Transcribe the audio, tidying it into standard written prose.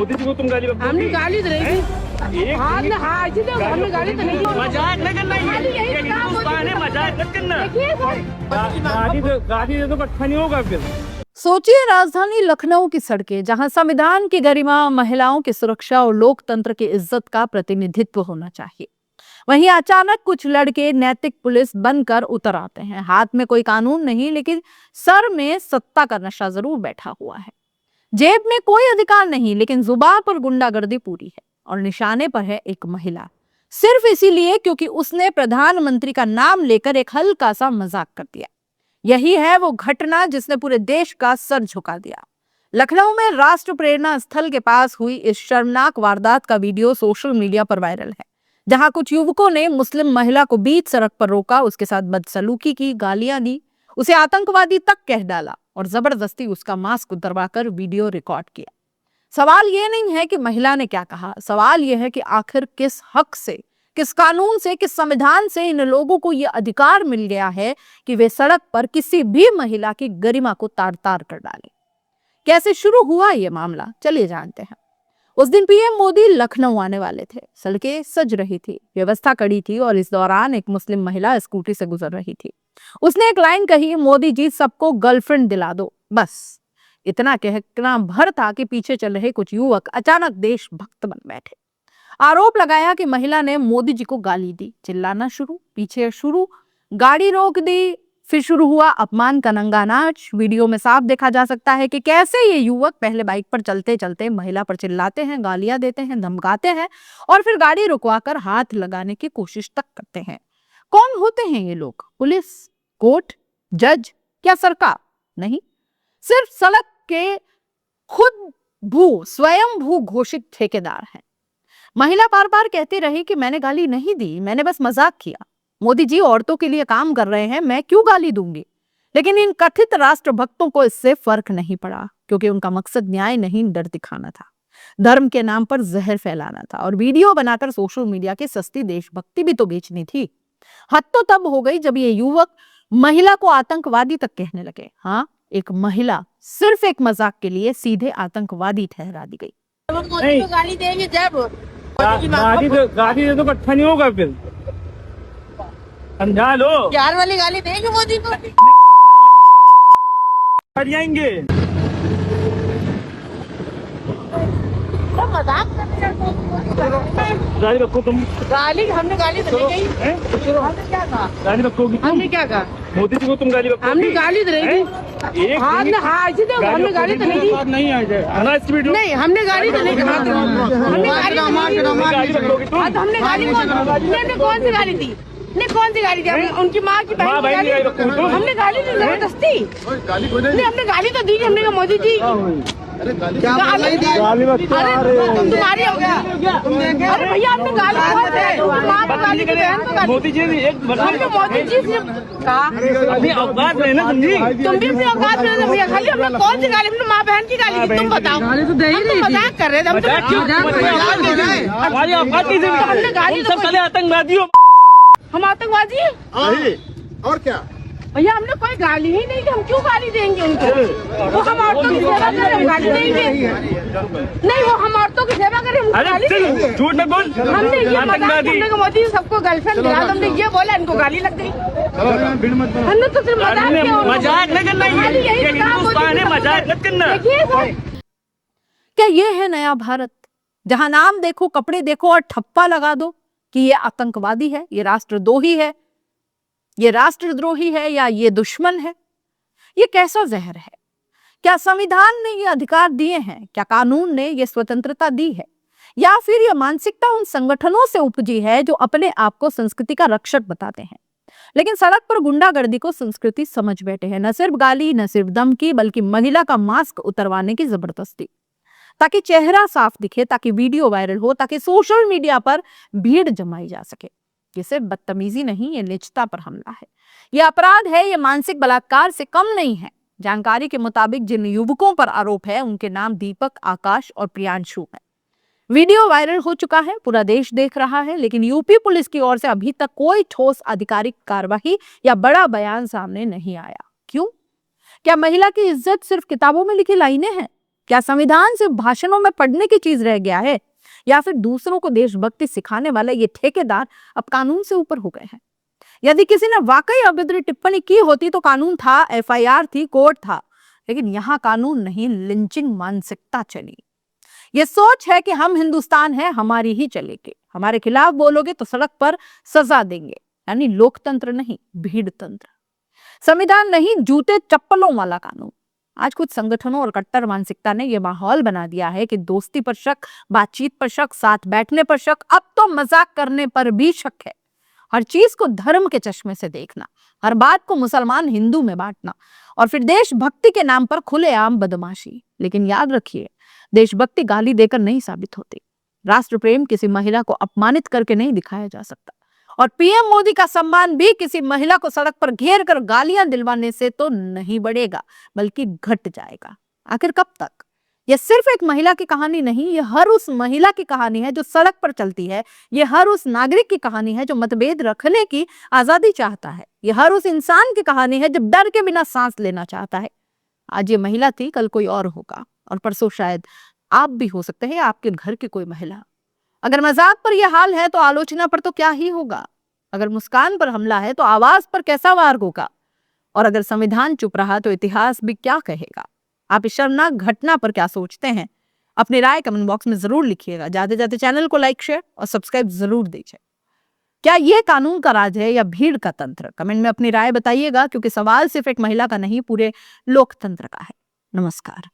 मोदी जी को तुम गाली बकते हो? हमने गाली तो नहीं दी। हाँ हमने हाँ ऐसी तो हमने गाली तो नहीं दी। मजाक न करना, ये हिंदुस्तान है, मजाक न करना। गाली दे दो, अच्छा नहीं होगा फिर। सोचिए, राजधानी लखनऊ की सड़कें, जहां संविधान की गरिमा, महिलाओं की सुरक्षा और लोकतंत्र की इज्जत का प्रतिनिधित्व होना चाहिए, वहीं अचानक कुछ लड़के नैतिक पुलिस बनकर उतर आते हैं। हाथ में कोई कानून नहीं, लेकिन सर में सत्ता का नशा जरूर बैठा हुआ है। जेब में कोई अधिकार नहीं, लेकिन जुबान पर गुंडागर्दी पूरी है। और निशाने पर है एक महिला, सिर्फ इसीलिए क्योंकि उसने प्रधानमंत्री का नाम लेकर एक हल्का सा मजाक कर दिया। यही है वो घटना जिसने पूरे देश का सर झुका दिया। लखनऊ में राष्ट्र प्रेरणा स्थल के पास हुई इस शर्मनाक वारदात का वीडियो सोशल मीडिया पर वायरल है, जहां कुछ युवकों ने मुस्लिम महिला को बीच सड़क पर रोका, उसके साथ बदसलूकी की, गालियां दी, उसे आतंकवादी तक कह डाला और जबरदस्ती उसका मास्क उतरवाकर वीडियो रिकॉर्ड किया। सवाल यह नहीं है कि महिला ने क्या कहा, सवाल यह है कि आखिर किस हक से, किस कानून से, किस संविधान से इन लोगों को यह अधिकार मिल गया है कि वे सड़क पर किसी भी महिला की गरिमा को तार तार कर डालें। कैसे शुरू हुआ यह मामला, चलिए जानते हैं। उस दिन पीएम मोदी लखनऊ आने वाले थे। सड़कें सज रही थी, व्यवस्था कड़ी थी और इस दौरान एक मुस्लिम महिला स्कूटी से गुजर रही थी। उसने एक लाइन कही, मोदी जी सबको गर्लफ्रेंड दिला दो। बस इतना कहना भर था कि पीछे चल रहे कुछ युवक अचानक देशभक्त बन बैठे। आरोप लगाया कि महिला ने मोदी जी को गाली दी, चिल्लाना शुरू, पीछे शुरू, गाड़ी रोक दी, फिर शुरू हुआ अपमान का नंगा नाच। वीडियो में साफ देखा जा सकता है कि कैसे ये युवक पहले बाइक पर चलते चलते महिला पर चिल्लाते हैं, गालियां देते हैं, धमकाते हैं और फिर गाड़ी रुकवाकर हाथ लगाने की कोशिश तक करते हैं। कौन होते हैं ये लोग? पुलिस, कोर्ट, जज, क्या सरकार? नहीं, सिर्फ सड़क के खुद स्वयं भू घोषित ठेकेदार हैं। महिला बार बार कहती रही कि मैंने गाली नहीं दी, मैंने बस मजाक किया। मोदी जी औरतों के लिए काम कर रहे हैं, मैं क्यों गाली दूंगी? लेकिन इन कथित राष्ट्रभक्तों को इससे फर्क नहीं पड़ा, क्योंकि उनका मकसद न्याय नहीं, डर दिखाना था, धर्म के नाम पर जहर फैलाना था और वीडियो बनाकर सोशल मीडिया की सस्ती देशभक्ति भी तो बेचनी थी। हद तो तब हो गई जब ये युवक महिला को आतंकवादी तक कहने लगे। हाँ, एक महिला सिर्फ एक मजाक के लिए सीधे आतंकवादी ठहरा दी गई। गाली देंगे जब गाली दे दो, अच्छा नहीं होगा फिर। समझा लो, प्यार वाली गाली देंगे मोदी को। जाएंगे गाली रखो तुम। गाली हमने गाली तो नहीं दी। हमने क्या कहा? गाली रखोगी तुम? हमने क्या कहा? मोदी जी को तुम गाली रखोगी? हमने गाली तो नहीं दी। हाँ हमने हाँ ऐसी तो हमने गाली तो नहीं दी। नहीं आ जाए इस वीडियो। नहीं हमने गाली तो नहीं दी। हमने गाली तो नहीं दी। गाली रखोगी तुम? हमने गाली हमने कौन सी गाली दी? ने कौन सी गाली दी? उनकी माँ की बहन की गाली। हमने गाली दी जबरदस्ती। नहीं हमने गाली तो दी, हमने कहा मोदी जी गाली तुम्हारी हो गया। अरे भैया हमने गाली माँ को गाली दी, बहन को गाली। मोदी जी एक मोदी जी से कहा अपनी औकात में ना, समझी? तुम भी अपनी औकात में ना भैया। खाली हमने कौन सी गाली? हमने माँ बहन की गाली दी, तुम बताओ। गाली तो दे ही नहीं, मजाक कर रहे थे हम। हमारी औकात कैसे? हमने गाली तो साले आतंकवादी हो। हम आतंकवादी हैं? और क्या भैया हमने कोई गाली ही नहीं दी, हम क्यों गाली देंगे उनको? वो हम औरतों की सेवा करें, हम गाली देंगे? नहीं, वो हम औरतों की सेवा करें, हम गाली देंगे? झूठ न बोल। हमने ये मजाक करने को मोदी सबको गर्लफ्रेंड दिला, हमने ये बोला, इनको गाली लग गई। हमने तो सिर्फ मजाक किया। मजाक न करना, ये हिंदुस्तान है, मजाक न करना। क्या ये है नया भारत, जहां नाम देखो, कपड़े देखो और ठप्पा लगा दो कि ये आतंकवादी है, ये राष्ट्रद्रोही है, ये राष्ट्रद्रोही है या ये दुश्मन है? ये कैसा जहर है? क्या संविधान ने ये अधिकार दिए हैं? क्या कानून ने ये स्वतंत्रता दी है? या फिर ये मानसिकता उन संगठनों से उपजी है जो अपने आप को संस्कृति का रक्षक बताते हैं, लेकिन सड़क पर गुंडागर्दी को संस्कृति समझ बैठे हैं? न सिर्फ गाली, न सिर्फ धमकी, बल्कि महिला का मास्क उतरवाने की जबरदस्ती, ताकि चेहरा साफ दिखे, ताकि वीडियो वायरल हो, ताकि सोशल मीडिया पर भीड़ जमाई जा सके। ये सिर्फ बदतमीजी नहीं, ये नीचता पर हमला है, ये अपराध है, ये मानसिक बलात्कार से कम नहीं है। जानकारी के मुताबिक जिन युवकों पर आरोप है उनके नाम दीपक, आकाश और प्रियांशु है। वीडियो वायरल हो चुका है, पूरा देश देख रहा है, लेकिन यूपी पुलिस की ओर से अभी तक कोई ठोस आधिकारिक कार्रवाई या बड़ा बयान सामने नहीं आया। क्यों? क्या महिला की इज्जत सिर्फ किताबों में लिखी लाइनें हैं? क्या संविधान सिर्फ भाषणों में पढ़ने की चीज रह गया है, या फिर दूसरों को देशभक्ति सिखाने वाले ये ठेकेदार अब कानून से ऊपर हो गए हैं? यदि किसी ने वाकई अभद्र टिप्पणी की होती तो कानून था, एफआईआर थी, कोर्ट था, लेकिन यहाँ कानून नहीं, लिंचिंग मानसिकता चली। ये सोच है कि हम हिंदुस्तान है, हमारी ही चलेगी, हमारे खिलाफ बोलोगे तो सड़क पर सजा देंगे। यानी लोकतंत्र नहीं, भीड़ तंत्र। संविधान नहीं, जूते चप्पलों वाला कानून। आज कुछ संगठनों और कट्टर मानसिकता ने यह माहौल बना दिया है कि दोस्ती पर शक, बातचीत पर शक, साथ बैठने पर शक, अब तो मजाक करने पर भी शक है। हर चीज को धर्म के चश्मे से देखना, हर बात को मुसलमान हिंदू में बांटना, और फिर देशभक्ति के नाम पर खुलेआम बदमाशी। लेकिन याद रखिए, देशभक्ति गाली देकर नहीं साबित होती। राष्ट्र प्रेम किसी महिला को अपमानित करके नहीं दिखाया जा सकता, और पीएम मोदी का सम्मान भी किसी महिला को सड़क पर घेर कर गालियां दिलवाने से तो नहीं बढ़ेगा, बल्कि घट जाएगा। आखिर कब तक? यह सिर्फ एक महिला की कहानी नहीं, यह हर उस महिला की कहानी है जो सड़क पर चलती है। यह हर उस नागरिक की कहानी है जो मतभेद रखने की आजादी चाहता है। यह हर उस इंसान की कहानी है जो डर के बिना सांस लेना चाहता है। आज ये महिला थी, कल कोई और होगा, और परसों शायद आप भी हो सकते हैं, आपके घर की कोई महिला। अगर मजाक पर यह हाल है तो आलोचना पर तो क्या ही होगा। अगर मुस्कान पर हमला है तो आवाज पर कैसा वार होगा। और अगर संविधान चुप रहा तो इतिहास भी क्या कहेगा। आप इस शर्मनाक घटना पर क्या सोचते हैं? अपनी राय कमेंट बॉक्स में जरूर लिखिएगा। जाते जाते चैनल को लाइक, शेयर और सब्सक्राइब जरूर दीजिए। क्या यह कानून का राज है या भीड़ का तंत्र? कमेंट में अपनी राय बताइएगा, क्योंकि सवाल सिर्फ एक महिला का नहीं, पूरे लोकतंत्र का है। नमस्कार।